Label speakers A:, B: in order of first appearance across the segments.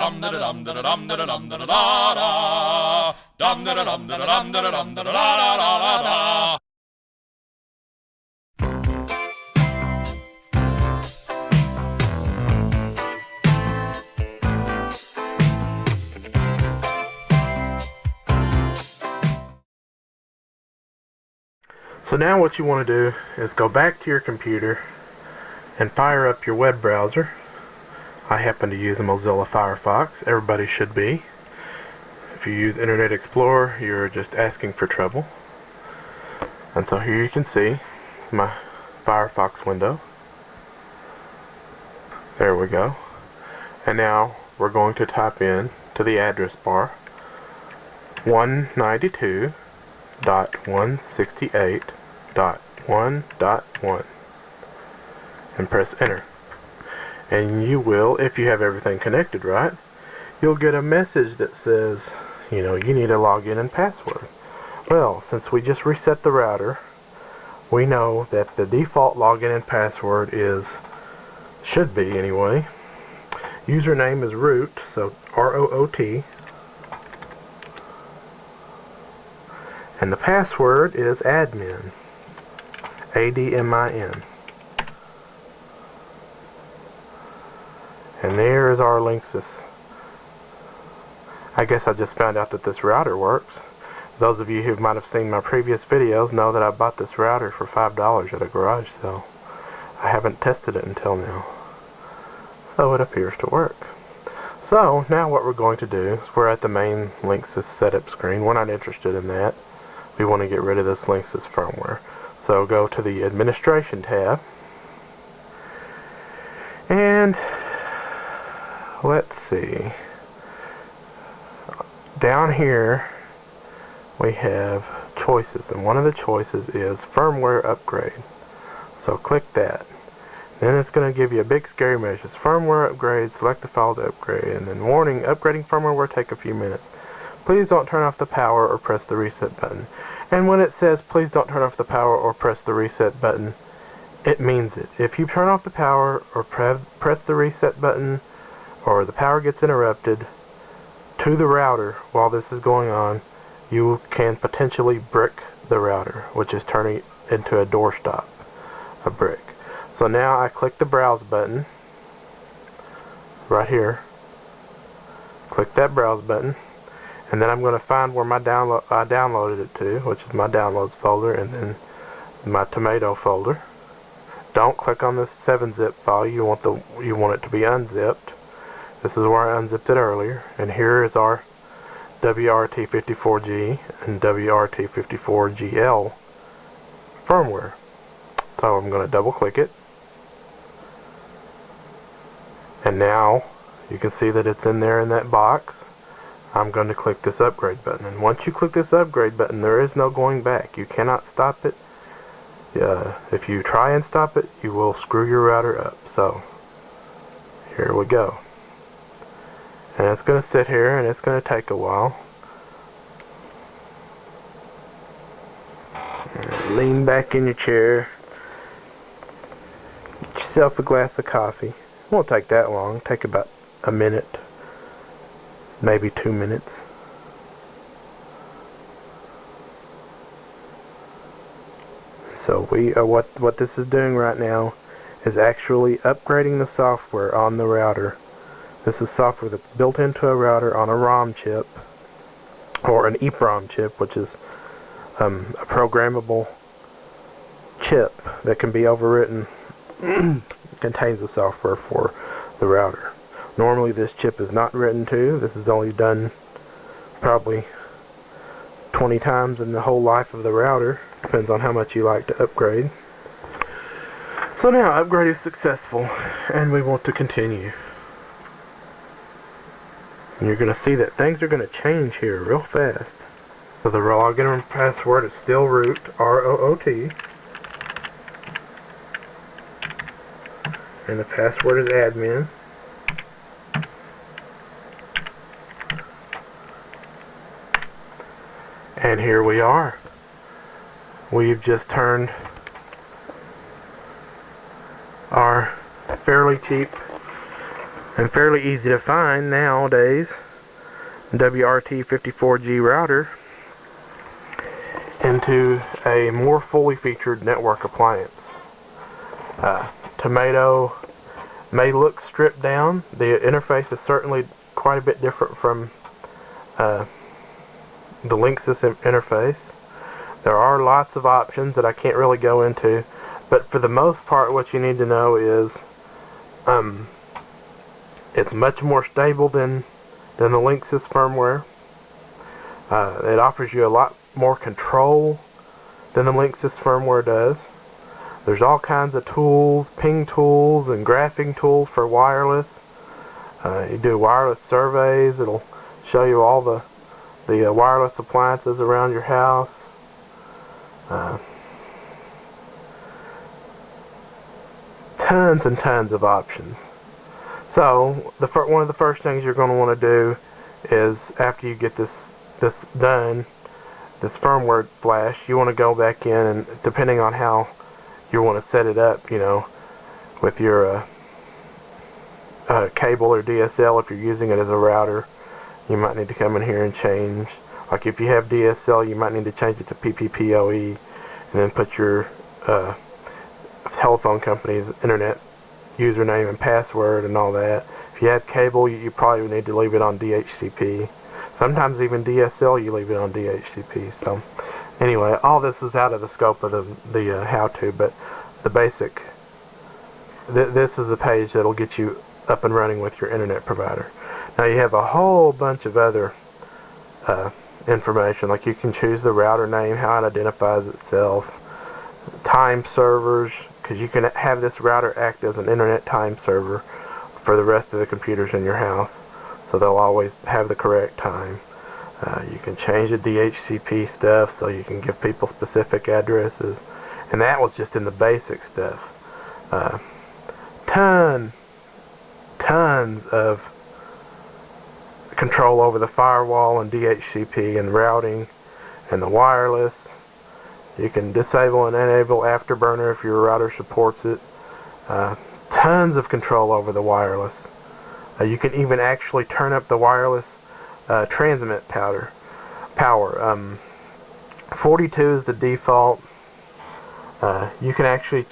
A: Dum da dum da dum da dum da da da. Dum da dum da dum da dum da da da da.
B: So now what you want to do is go back to your computer and fire up your web browser. I happen to use a Mozilla Firefox. Everybody should be. If you use Internet Explorer, you're just asking for trouble. And so here you can see my Firefox window. There we go. And now we're going to type in to the address bar 192.168.1.1 and press enter. And you will, if you have everything connected right, you'll get a message that says, you need a login and password. Well, since we just reset the router, we know that the default login and password should be anyway, username is root, so R-O-O-T, and the password is admin, A-D-M-I-N. And there is our Linksys. I guess I just found out that this router works. Those of you who might have seen my previous videos know that I bought this router for $5 at a garage sale. I haven't tested it until now. So it appears to work. So now what we're going to do is we're at the main Linksys setup screen. We're not interested in that. We want to get rid of this Linksys firmware. So go to the administration tab. And let's see. Down here we have choices, and one of the choices is firmware upgrade. So click that. Then it's going to give you a big scary message. Firmware upgrade, select the file to upgrade, and then warning, upgrading firmware will take a few minutes. Please don't turn off the power or press the reset button. And when it says please don't turn off the power or press the reset button, it means it. If you turn off the power or press the reset button, or the power gets interrupted to the router while this is going on, you can potentially brick the router, which is turning it into a doorstop, a brick. So now I click the browse button right here. Click that browse button, and then I'm going to find where I downloaded it to, which is my downloads folder, and then my tomato folder. Don't click on this 7-zip file. You want it to be unzipped. This is where I unzipped it earlier, and here is our WRT54G and WRT54GL firmware. So I'm going to double click it, and now you can see that it's in there in that box. I'm going to click this upgrade button, and once you click this upgrade button, there is no going back. You cannot stop it. If you try and stop it, you will screw your router up. So here we go. And it's going to sit here, and it's going to take a while. Lean back in your chair. Get yourself a glass of coffee. It won't take that long. It'll take about a minute, maybe 2 minutes. So what this is doing right now is actually upgrading the software on the router. This is software that's built into a router on a ROM chip, or an EEPROM chip, which is a programmable chip that can be overwritten. Contains the software for the router. Normally this chip is not written to. This is only done probably 20 times in the whole life of the router. Depends on how much you like to upgrade. So now upgrade is successful, and we want to continue. And you're going to see that things are going to change here real fast. So the login and password is still root, R-O-O-T. And the password is admin. And here we are. We've just turned our fairly cheap and fairly easy to find nowadays WRT54G router into a more fully featured network appliance. Tomato may look stripped down. The interface is certainly quite a bit different from the Linksys interface. There are lots of options that I can't really go into, but for the most part what you need to know is it's much more stable than the Linksys firmware. It offers you a lot more control than the Linksys firmware does. There's all kinds of tools, ping tools and graphing tools for wireless. You do wireless surveys. It'll show you all the wireless appliances around your house. Tons and tons of options. So one of the first things you're going to want to do is, after you get this done, this firmware flash, you want to go back in, and depending on how you want to set it up, you know, with your cable or DSL, if you're using it as a router, you might need to come in here and change. Like if you have DSL, you might need to change it to PPPoE, and then put your telephone company's internet username and password and all that. If you have cable, you probably need to leave it on DHCP. Sometimes even DSL, you leave it on DHCP. So anyway, all this is out of the scope of the how-to, but the basic, this is the page that'll get you up and running with your internet provider. Now you have a whole bunch of other information, like you can choose the router name, how it identifies itself, time servers, because you can have this router act as an internet time server for the rest of the computers in your house, so they'll always have the correct time. You can change the DHCP stuff, so you can give people specific addresses, and that was just in the basic stuff. Tons of control over the firewall and DHCP and routing and the wireless. You can disable and enable Afterburner if your router supports it. Tons of control over the wireless. You can even actually turn up the wireless transmit power. 42 is the default. You can actually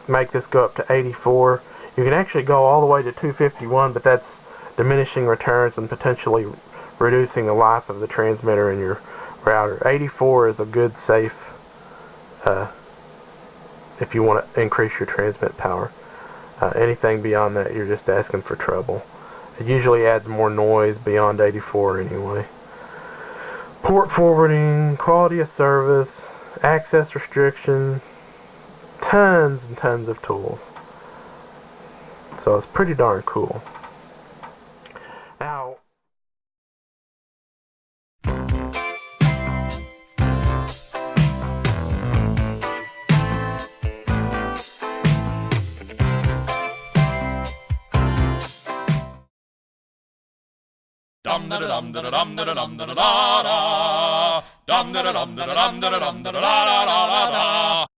B: make this go up to 84. You can actually go all the way to 251, but that's diminishing returns and potentially reducing the life of the transmitter in your router. 84 is a good safe if you want to increase your transmit power. Anything beyond that, you're just asking for trouble. It usually adds more noise beyond 84 anyway. Port forwarding, quality of service, access restriction, tons and tons of tools. So it's pretty darn cool. Now,
A: dum da dum da dum da dum da da da dum da dum da dum da dum da da da da da.